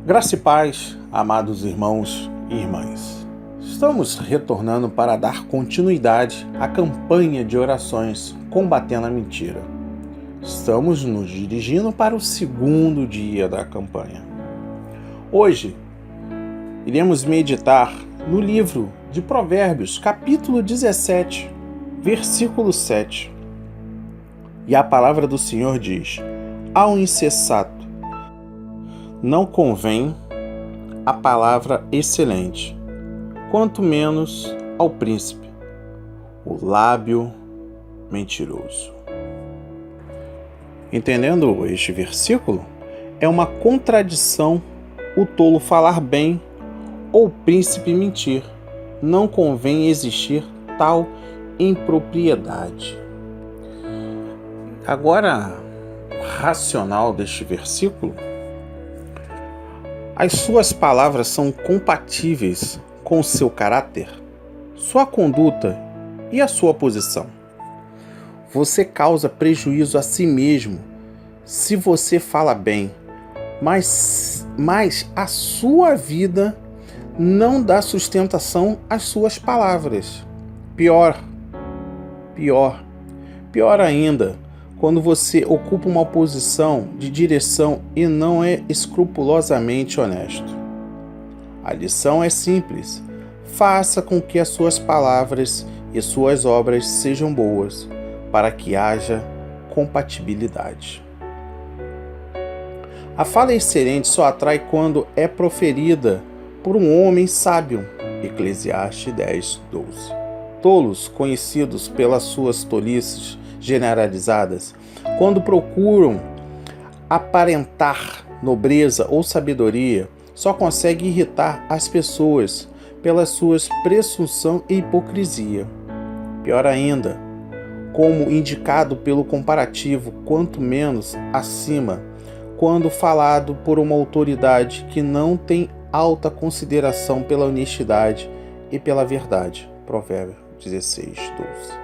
Graça e paz, amados irmãos e irmãs. Estamos retornando para dar continuidade à campanha de orações combatendo a mentira. Estamos nos dirigindo para o segundo dia da campanha. Hoje, iremos meditar no livro de Provérbios, capítulo 17, versículo 7. E a palavra do Senhor diz: ao insensato não convém a palavra excelente, quanto menos ao príncipe o lábio mentiroso. Entendendo este versículo, é uma contradição o tolo falar bem ou o príncipe mentir. Não convém existir tal impropriedade. Agora, o racional deste versículo: as suas palavras são compatíveis com o seu caráter, sua conduta e a sua posição. Você causa prejuízo a si mesmo se você fala bem, mas a sua vida não dá sustentação às suas palavras. Pior ainda, quando você ocupa uma posição de direção e não é escrupulosamente honesto. A lição é simples: faça com que as suas palavras e suas obras sejam boas, para que haja compatibilidade. A fala excelente só atrai quando é proferida por um homem sábio. Eclesiastes 10:12. Tolos, conhecidos pelas suas tolices generalizadas, quando procuram aparentar nobreza ou sabedoria, só conseguem irritar as pessoas pelas suas presunção e hipocrisia. Pior ainda, como indicado pelo comparativo, quanto menos acima, quando falado por uma autoridade que não tem alta consideração pela honestidade e pela verdade. Provérbios 16:12.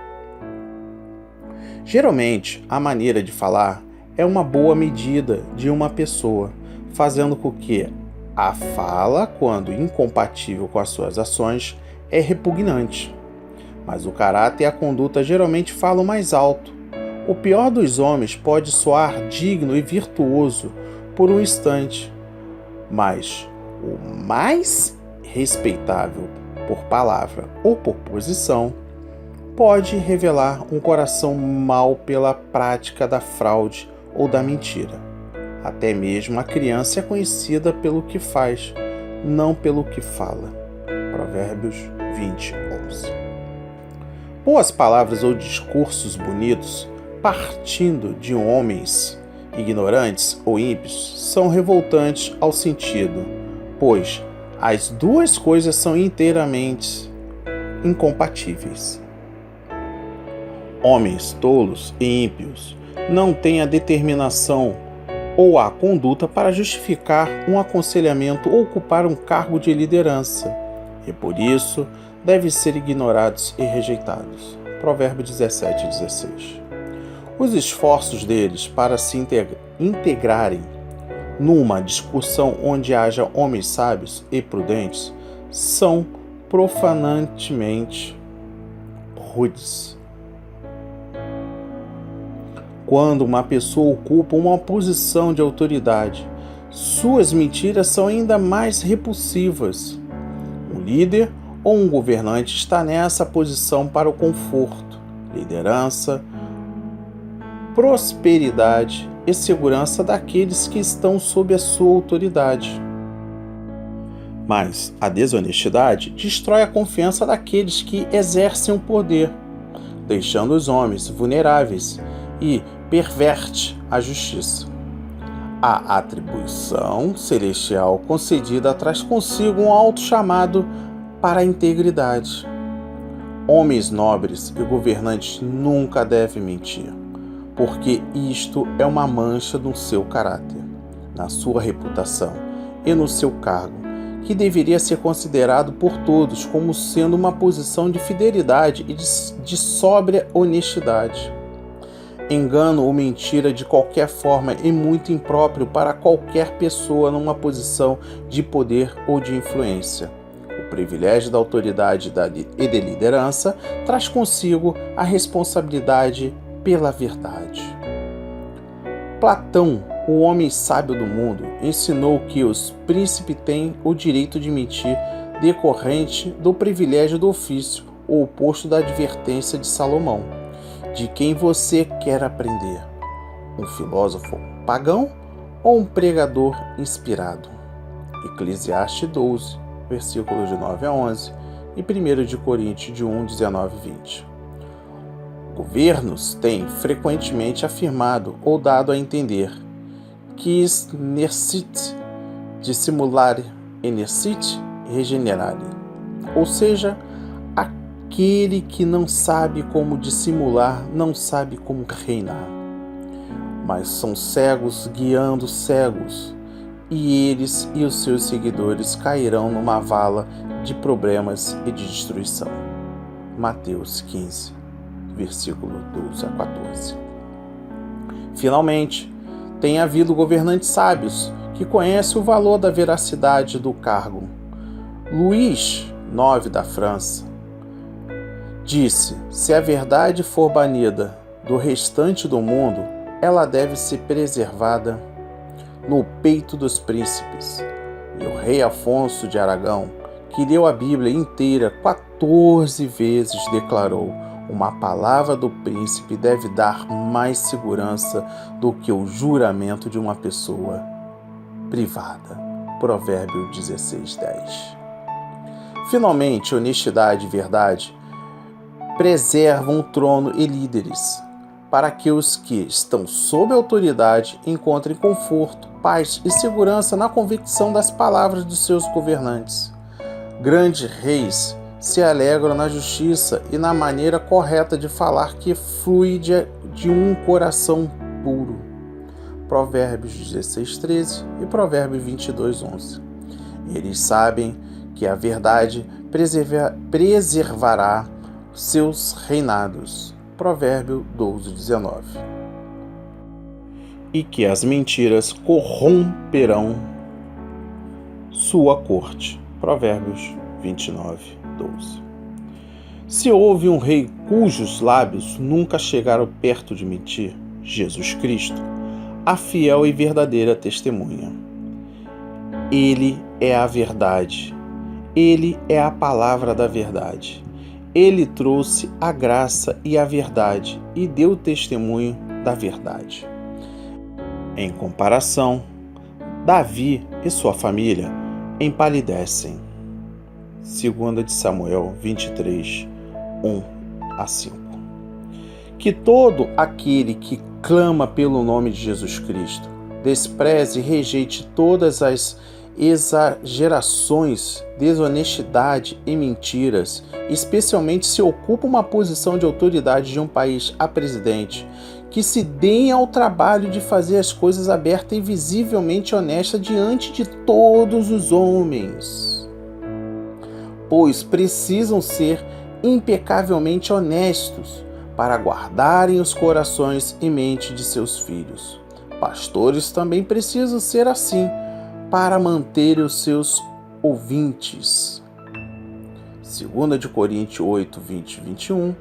Geralmente, a maneira de falar é uma boa medida de uma pessoa, fazendo com que a fala, quando incompatível com as suas ações, é repugnante. Mas o caráter e a conduta geralmente falam mais alto. O pior dos homens pode soar digno e virtuoso por um instante, mas o mais respeitável por palavra ou por posição pode revelar um coração mau pela prática da fraude ou da mentira. Até mesmo a criança é conhecida pelo que faz, não pelo que fala. Provérbios 20:11. Boas palavras ou discursos bonitos, partindo de homens ignorantes ou ímpios, são revoltantes ao sentido, pois as duas coisas são inteiramente incompatíveis. Homens tolos e ímpios não têm a determinação ou a conduta para justificar um aconselhamento ou ocupar um cargo de liderança, e por isso devem ser ignorados e rejeitados. Provérbios 17:16. Os esforços deles para se integrarem numa discussão onde haja homens sábios e prudentes são profanantemente rudes. Quando uma pessoa ocupa uma posição de autoridade, suas mentiras são ainda mais repulsivas. Um líder ou um governante está nessa posição para o conforto, liderança, prosperidade e segurança daqueles que estão sob a sua autoridade. Mas a desonestidade destrói a confiança daqueles que exercem o poder, deixando os homens vulneráveis, e perverte a justiça. A atribuição celestial concedida traz consigo um alto chamado para a integridade. Homens nobres e governantes nunca devem mentir, porque isto é uma mancha no seu caráter, na sua reputação e no seu cargo, que deveria ser considerado por todos como sendo uma posição de fidelidade e de sóbria honestidade. Engano ou mentira de qualquer forma é muito impróprio para qualquer pessoa numa posição de poder ou de influência. O privilégio da autoridade e de liderança traz consigo a responsabilidade pela verdade. Platão, o homem sábio do mundo, ensinou que os príncipes têm o direito de mentir decorrente do privilégio do ofício, o oposto da advertência de Salomão. De quem você quer aprender? Um filósofo pagão ou um pregador inspirado? Eclesiastes 12, versículos de 9 a 11 e 1 de Coríntios de 1, 19 e 20. Governos têm frequentemente afirmado ou dado a entender que necessite dissimulare e necessite regenerare, ou seja, aquele que não sabe como dissimular não sabe como reinar. Mas são cegos guiando cegos, e eles e os seus seguidores cairão numa vala de problemas e de destruição. Mateus 15, versículo 12 a 14. Finalmente, tem havido governantes sábios que conhecem o valor da veracidade do cargo. Luís IX da França disse: se a verdade for banida do restante do mundo, ela deve ser preservada no peito dos príncipes. E o rei Afonso de Aragão, que leu a Bíblia inteira 14 vezes, declarou: uma palavra do príncipe deve dar mais segurança do que o juramento de uma pessoa privada. Provérbio 16:10. Finalmente, honestidade e verdade preservam o trono e líderes, para que os que estão sob autoridade encontrem conforto, paz e segurança na convicção das palavras dos seus governantes. Grandes reis se alegram na justiça e na maneira correta de falar que flui de um coração puro. Provérbios 16:13 e Provérbios 22:11. Eles sabem que a verdade preservará seus reinados. Provérbio 12:19. E que as mentiras corromperão sua corte. Provérbios 29:12. Se houve um rei cujos lábios nunca chegaram perto de mentir, Jesus Cristo, a fiel e verdadeira testemunha. Ele é a verdade. Ele é a palavra da verdade. Ele trouxe a graça e a verdade e deu testemunho da verdade. Em comparação, Davi e sua família empalidecem. 2 de Samuel 23, 1 a 5. Que todo aquele que clama pelo nome de Jesus Cristo despreze e rejeite todas as exagerações, desonestidade e mentiras, especialmente se ocupa uma posição de autoridade de um país a presidente, que se deem ao trabalho de fazer as coisas aberta e visivelmente honesta diante de todos os homens, pois precisam ser impecavelmente honestos para guardarem os corações e mente de seus filhos. Pastores também precisam ser assim, para manter os seus ouvintes. 2 de Coríntios 8, 20 e 21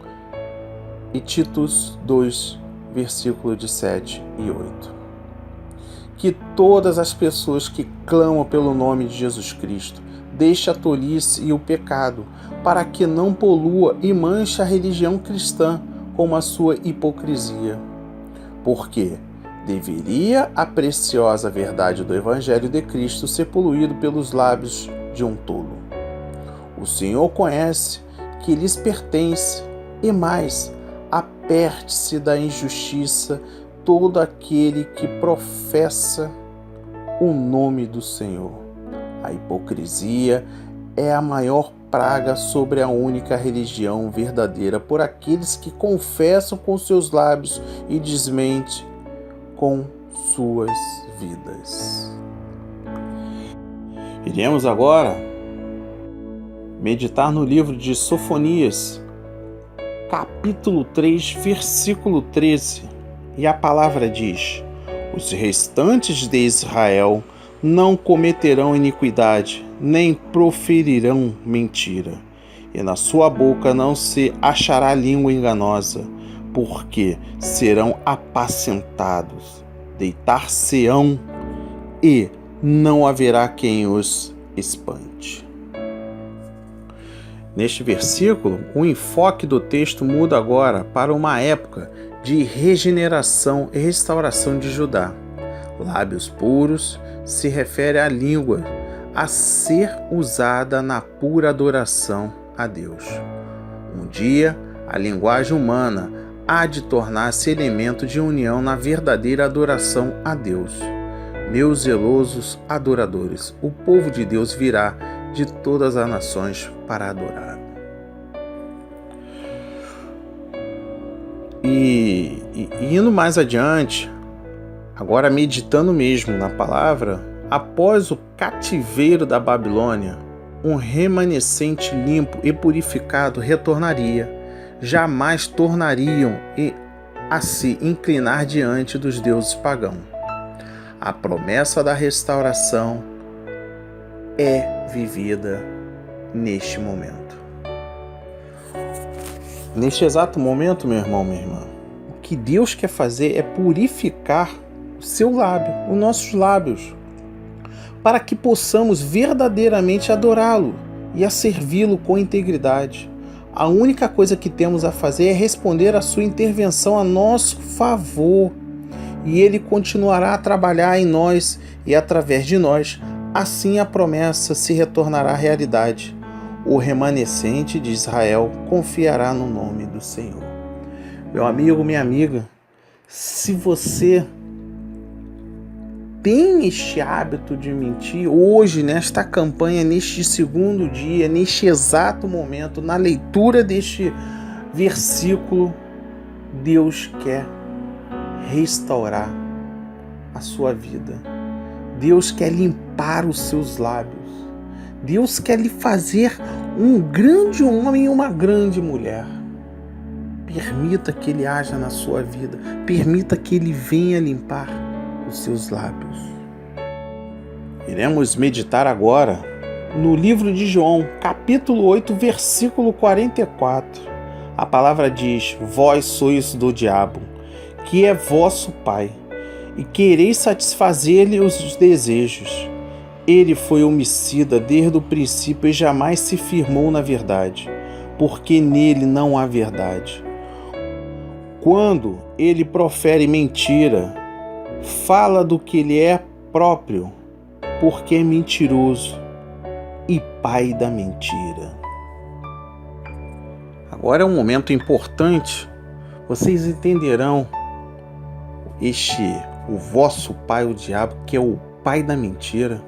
e Titus 2, versículos de 7 e 8. Que todas as pessoas que clamam pelo nome de Jesus Cristo deixem a tolice e o pecado, para que não polua e manche a religião cristã com a sua hipocrisia. Porque deveria a preciosa verdade do Evangelho de Cristo ser poluído pelos lábios de um tolo. O Senhor conhece que lhes pertence, e mais, aperte-se da injustiça todo aquele que professa o nome do Senhor. A hipocrisia é a maior praga sobre a única religião verdadeira por aqueles que confessam com seus lábios e desmentem com suas vidas. Iremos agora meditar no livro de Sofonias, capítulo 3, versículo 13, E a palavra diz: os restantes de Israel não cometerão iniquidade, nem proferirão mentira. E na sua boca não se achará língua enganosa, porque serão apacentados, deitar-se-ão e não haverá quem os espante. Neste versículo, o enfoque do texto muda agora para uma época de regeneração e restauração de Judá. Lábios puros se refere à língua a ser usada na pura adoração a Deus. Um dia, a linguagem humana há de tornar-se elemento de união na verdadeira adoração a Deus. Meus zelosos adoradores, o povo de Deus virá de todas as nações para adorar. E indo mais adiante, agora meditando mesmo na palavra, após o cativeiro da Babilônia, um remanescente limpo e purificado retornaria. Jamais tornariam a se inclinar diante dos deuses pagãos. A promessa da restauração é vivida neste momento. Neste exato momento, meu irmão, minha irmã, o que Deus quer fazer é purificar o seu lábio, os nossos lábios, para que possamos verdadeiramente adorá-lo e a servi-lo com integridade. A única coisa que temos a fazer é responder à sua intervenção a nosso favor. E ele continuará a trabalhar em nós e através de nós. Assim a promessa se retornará realidade. O remanescente de Israel confiará no nome do Senhor. Meu amigo, minha amiga, se você tem este hábito de mentir, hoje, nesta campanha, neste segundo dia, neste exato momento, na leitura deste versículo, Deus quer restaurar a sua vida. Deus quer limpar os seus lábios. Deus quer lhe fazer um grande homem e uma grande mulher. Permita que Ele haja na sua vida. Permita que Ele venha limpar os seus lábios. Iremos meditar agora no livro de João, capítulo 8, versículo 44. A palavra diz: vós sois do diabo, que é vosso pai, e quereis satisfazer-lhe os desejos. Ele foi homicida desde o princípio e jamais se firmou na verdade, porque nele não há verdade. Quando ele profere mentira, fala do que ele é próprio, porque é mentiroso e pai da mentira. Agora é um momento importante. Vocês entenderão o vosso pai, o diabo, que é o pai da mentira.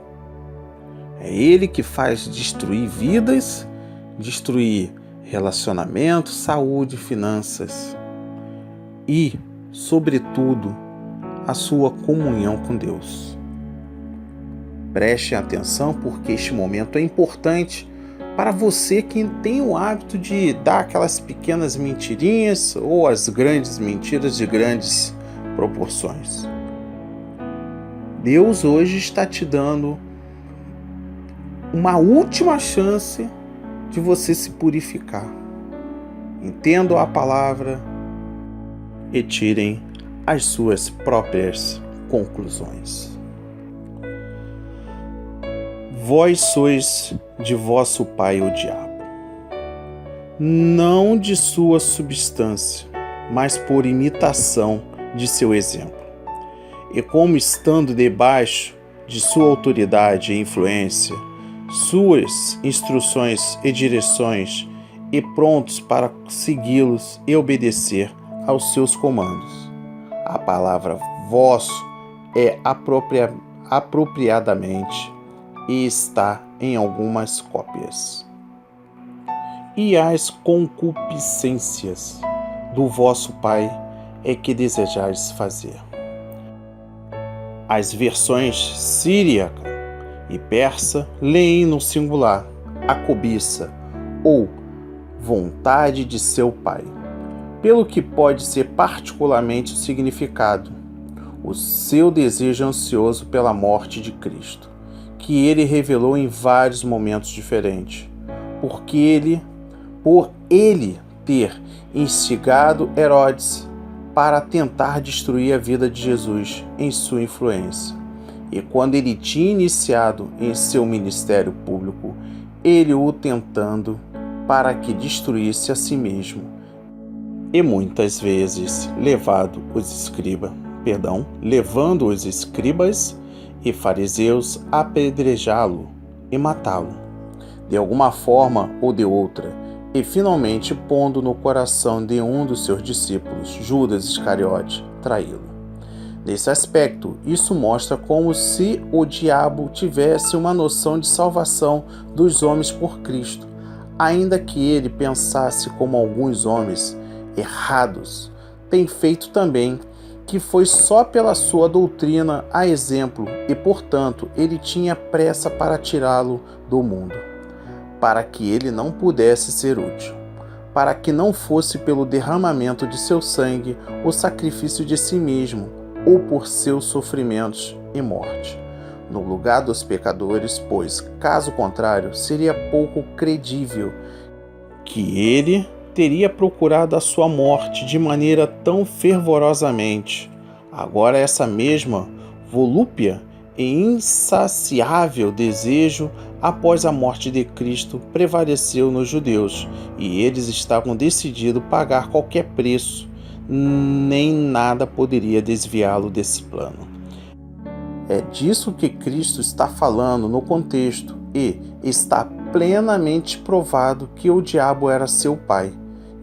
É ele que faz destruir vidas, destruir relacionamentos, saúde, finanças e, sobretudo, a sua comunhão com Deus. Prestem atenção, porque este momento é importante para você que tem o hábito de dar aquelas pequenas mentirinhas ou as grandes mentiras de grandes proporções. Deus hoje está te dando uma última chance de você se purificar. Entendam a palavra e tirem as suas próprias conclusões. Vós sois de vosso pai o diabo, não de sua substância, mas por imitação de seu exemplo. E como estando debaixo de sua autoridade e influência, suas instruções e direções, e prontos para segui-los e obedecer aos seus comandos. A palavra vosso é apropriadamente e está em algumas cópias. E as concupiscências do vosso pai é que desejais fazer. As versões síriaca e persa leem no singular a cobiça ou vontade de seu pai. pelo que pode ser particularmente o significado, o seu desejo ansioso pela morte de Cristo, que ele revelou em vários momentos diferentes, por ele ter instigado Herodes para tentar destruir a vida de Jesus em sua influência. E quando ele tinha iniciado em seu ministério público, ele o tentando para que destruísse a si mesmo, e muitas vezes levando os escribas e fariseus a apedrejá-lo e matá-lo, de alguma forma ou de outra, e finalmente pondo no coração de um dos seus discípulos, Judas Iscariote, traí-lo. Nesse aspecto, isso mostra como se o diabo tivesse uma noção de salvação dos homens por Cristo, ainda que ele pensasse como alguns homens errados têm feito também, que foi só pela sua doutrina a exemplo e, portanto, ele tinha pressa para tirá-lo do mundo, para que ele não pudesse ser útil, para que não fosse pelo derramamento de seu sangue o sacrifício de si mesmo, ou por seus sofrimentos e morte, no lugar dos pecadores, pois, caso contrário, seria pouco credível que ele teria procurado a sua morte de maneira tão fervorosamente. Agora essa mesma volúpia e insaciável desejo após a morte de Cristo prevaleceu nos judeus, e eles estavam decididos a pagar qualquer preço, nem nada poderia desviá-lo desse plano. É disso que Cristo está falando no contexto, e está plenamente provado que o diabo era seu pai,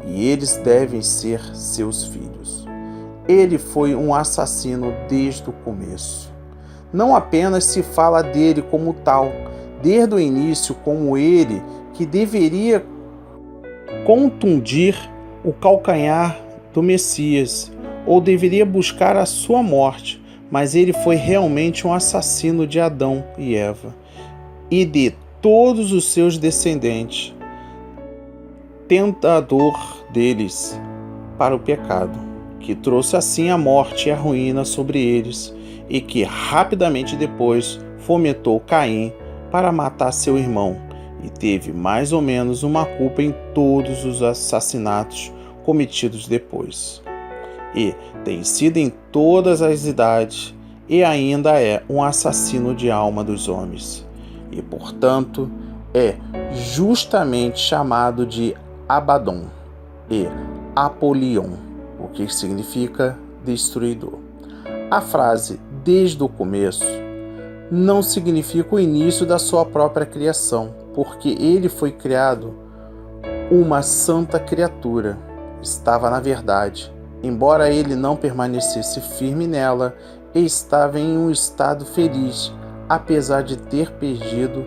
e eles devem ser seus filhos. Ele foi um assassino desde o começo. Não apenas se fala dele como tal, desde o início como ele que deveria contundir o calcanhar do Messias, ou deveria buscar a sua morte, mas ele foi realmente um assassino de Adão e Eva, e de todos os seus descendentes, tentador deles para o pecado, que trouxe assim a morte e a ruína sobre eles, e que rapidamente depois fomentou Caim para matar seu irmão, e teve mais ou menos uma culpa em todos os assassinatos cometidos depois. E tem sido em todas as idades, e ainda é um assassino de alma dos homens, e portanto é justamente chamado de Abaddon e Apolion, o que significa destruidor. A frase desde o começo não significa o início da sua própria criação, porque ele foi criado uma santa criatura. Estava na verdade, embora ele não permanecesse firme nela, e estava em um estado feliz, apesar de ter perdido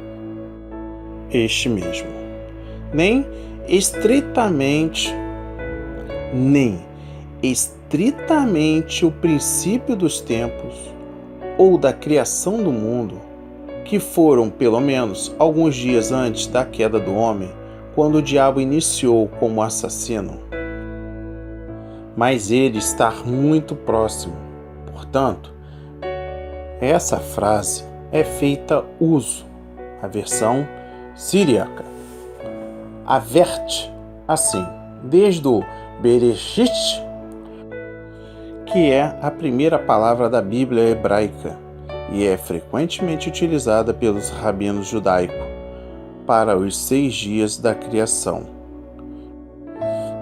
este mesmo. Nem estritamente o princípio dos tempos ou da criação do mundo, que foram pelo menos alguns dias antes da queda do homem, quando o diabo iniciou como assassino. Mas ele está muito próximo. Portanto, essa frase é feita uso, a versão siríaca averte assim, desde o Bereshit, que é a primeira palavra da Bíblia hebraica e é frequentemente utilizada pelos rabinos judaicos para os 6 dias da criação.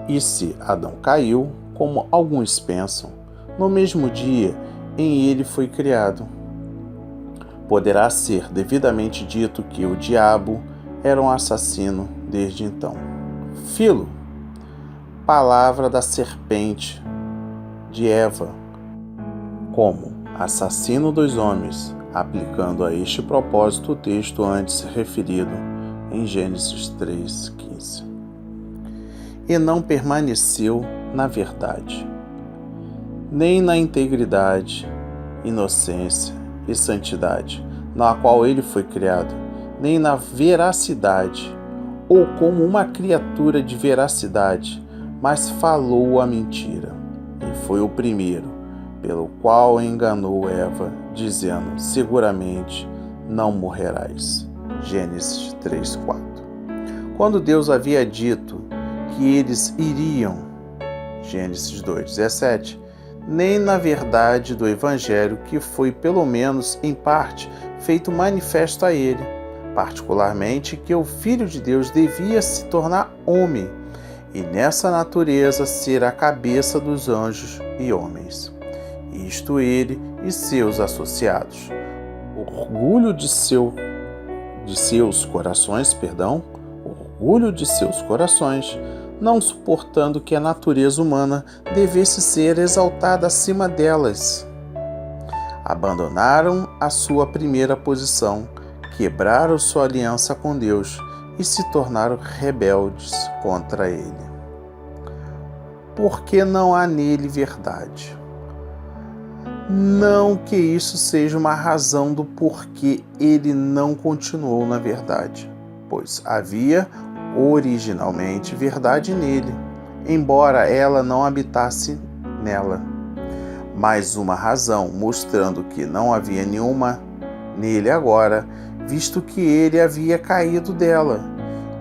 E se Adão caiu, como alguns pensam, no mesmo dia em ele foi criado, poderá ser devidamente dito que o diabo era um assassino desde então. Filo, palavra da serpente de Eva, como assassino dos homens, aplicando a este propósito o texto antes referido em Gênesis 3:15. E não permaneceu na verdade, nem na integridade, inocência e santidade, na qual ele foi criado, nem na veracidade, ou como uma criatura de veracidade, mas falou a mentira, e foi o primeiro, pelo qual enganou Eva, dizendo: seguramente não morrerás. Gênesis 3:4. Quando Deus havia dito que eles iriam, Gênesis 2:17, nem na verdade do Evangelho, que foi, pelo menos em parte, feito manifesto a ele, particularmente que o Filho de Deus devia se tornar homem, e nessa natureza ser a cabeça dos anjos e homens. Isto ele e seus associados. Orgulho de seus corações, não suportando que a natureza humana devesse ser exaltada acima delas. Abandonaram a sua primeira posição, quebraram sua aliança com Deus e se tornaram rebeldes contra ele. Porque não há nele verdade. Não que isso seja uma razão do porquê ele não continuou na verdade, pois havia originalmente verdade nele, embora ela não habitasse nela. Mais uma razão mostrando que não havia nenhuma nele agora, visto que ele havia caído dela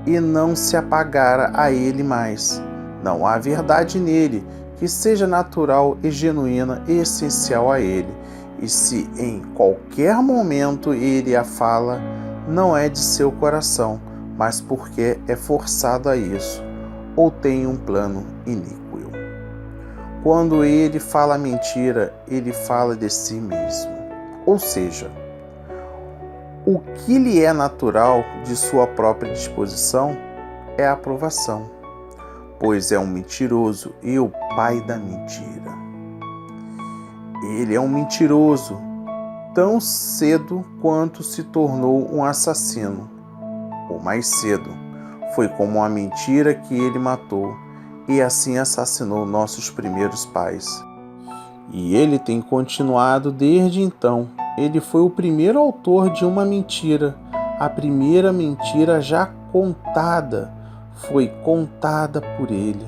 e não se apagara a ele mais. Não há verdade nele que seja natural e genuína e essencial a ele, e se em qualquer momento ele a fala, não é de seu coração, mas porque é forçado a isso, ou tem um plano iníquo. Quando ele fala mentira, ele fala de si mesmo. Ou seja, o que lhe é natural de sua própria disposição é a aprovação, pois é um mentiroso e o pai da mentira. Ele é um mentiroso tão cedo quanto se tornou um assassino, ou mais cedo. Foi como uma mentira que ele matou, e assim assassinou nossos primeiros pais. E ele tem continuado desde então. Ele foi o primeiro autor de uma mentira. A primeira mentira já contada foi contada por ele.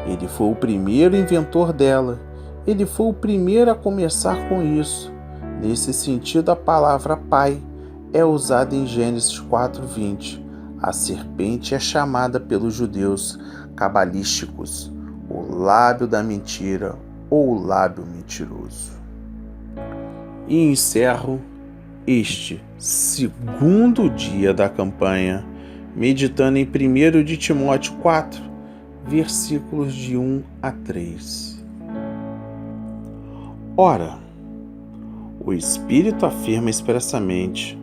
Ele foi o primeiro inventor dela. Ele foi o primeiro a começar com isso. Nesse sentido, a palavra pai é usada em Gênesis 4:20. A serpente é chamada pelos judeus cabalísticos o lábio da mentira ou o lábio mentiroso. E encerro este segundo dia da campanha meditando em 1 de Timóteo 4, versículos de 1 a 3. Ora, o Espírito afirma expressamente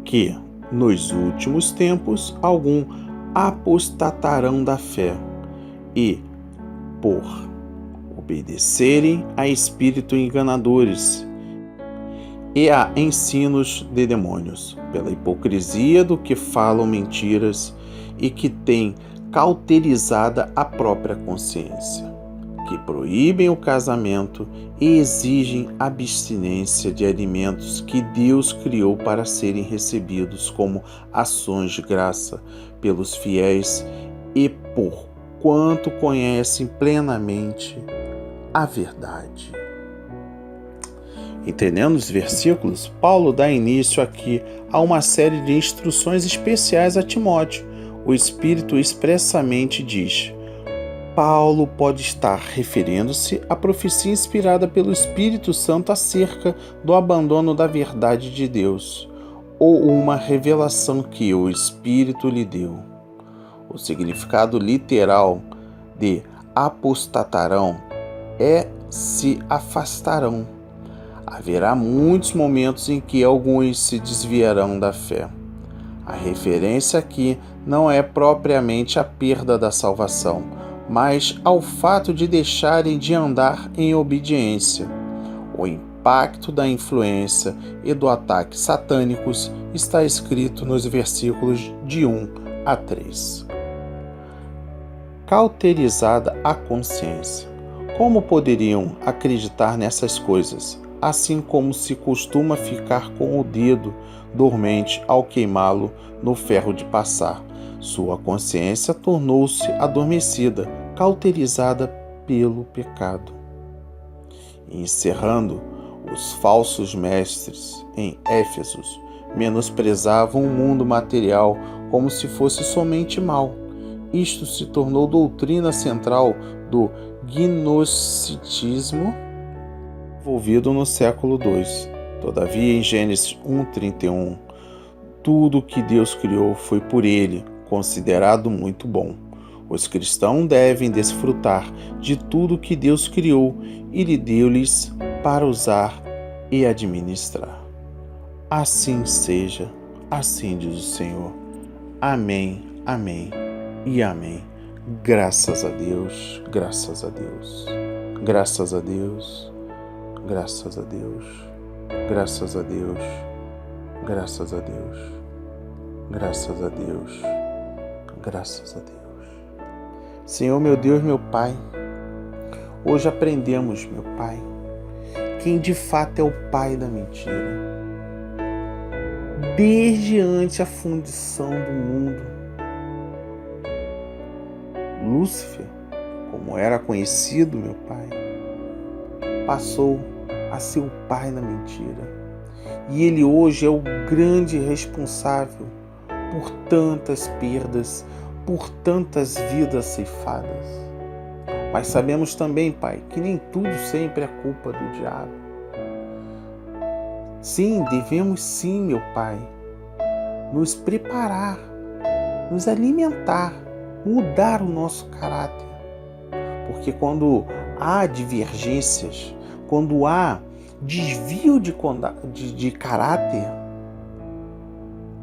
que, nos últimos tempos, alguns apostatarão da fé e, por obedecerem a espíritos enganadores e a ensinos de demônios, pela hipocrisia do que falam mentiras e que têm cauterizada a própria consciência, que proíbem o casamento e exigem abstinência de alimentos que Deus criou para serem recebidos como ações de graça pelos fiéis e por quanto conhecem plenamente a verdade. Entendendo os versículos, Paulo dá início aqui a uma série de instruções especiais a Timóteo. O Espírito expressamente diz: Paulo pode estar referindo-se à profecia inspirada pelo Espírito Santo acerca do abandono da verdade de Deus, ou uma revelação que o Espírito lhe deu. O significado literal de apostatarão é se afastarão. Haverá muitos momentos em que alguns se desviarão da fé. A referência aqui não é propriamente à perda da salvação, mas ao fato de deixarem de andar em obediência. O impacto da influência e do ataque satânicos está escrito nos versículos de 1 a 3. Cauterizada a consciência. Como poderiam acreditar nessas coisas, assim como se costuma ficar com o dedo dormente ao queimá-lo no ferro de passar, Sua consciência tornou-se adormecida, cauterizada pelo pecado. Encerrando, os falsos mestres em Éfeso menosprezavam o mundo material como se fosse somente mal. Isto se tornou doutrina central do gnosticismo envolvido no século II. Todavia, em Gênesis 1:31, tudo que Deus criou foi por ele considerado muito bom. Os cristãos devem desfrutar de tudo que Deus criou e lhe deu-lhes para usar e administrar. Assim seja, assim diz o Senhor. Amém, amém e amém. Graças a Deus, graças a Deus, graças a Deus, graças a Deus, graças a Deus, graças a Deus, graças a Deus, graças a Deus. Senhor, meu Deus, meu Pai, hoje aprendemos, meu Pai, quem de fato é o pai da mentira. Desde antes a fundação do mundo, Lúcifer, como era conhecido, meu Pai, passou a ser o pai da mentira. E ele hoje é o grande responsável por tantas perdas, por tantas vidas ceifadas. Mas sabemos também, Pai, que nem tudo sempre é culpa do diabo. Sim, devemos sim, meu Pai, nos preparar, nos alimentar, mudar o nosso caráter. Porque quando há divergências, quando há desvio de caráter,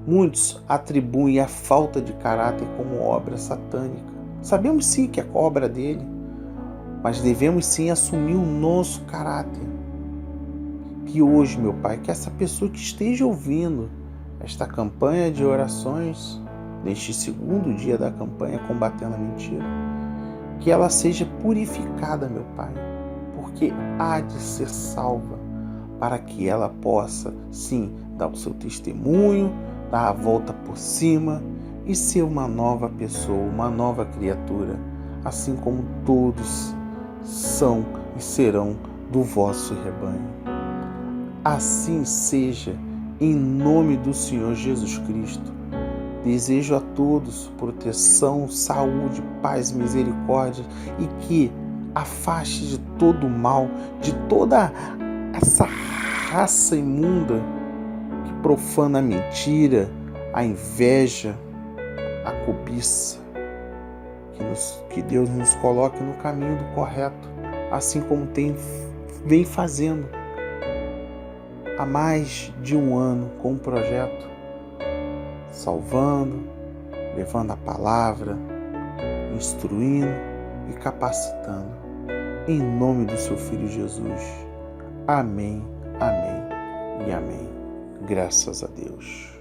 muitos atribuem a falta de caráter como obra satânica. Sabemos sim que é obra dele, mas devemos sim assumir o nosso caráter. Que hoje, meu Pai, que essa pessoa que esteja ouvindo esta campanha de orações, neste segundo dia da campanha Combatendo a Mentira, que ela seja purificada, meu Pai, porque há de ser salva, para que ela possa, sim, dar o seu testemunho, dar a volta por cima e ser uma nova pessoa, uma nova criatura, assim como todos são e serão do vosso rebanho. Assim seja, em nome do Senhor Jesus Cristo. Desejo a todos proteção, saúde, paz, misericórdia e que afaste de todo o mal, de toda essa raça imunda que profana a mentira, a inveja, a cobiça. Que Deus nos coloque no caminho do correto, assim como vem fazendo há mais de um ano com um projeto, salvando, levando a palavra, instruindo e capacitando. Em nome do seu Filho Jesus. Amém, amém e amém. Graças a Deus.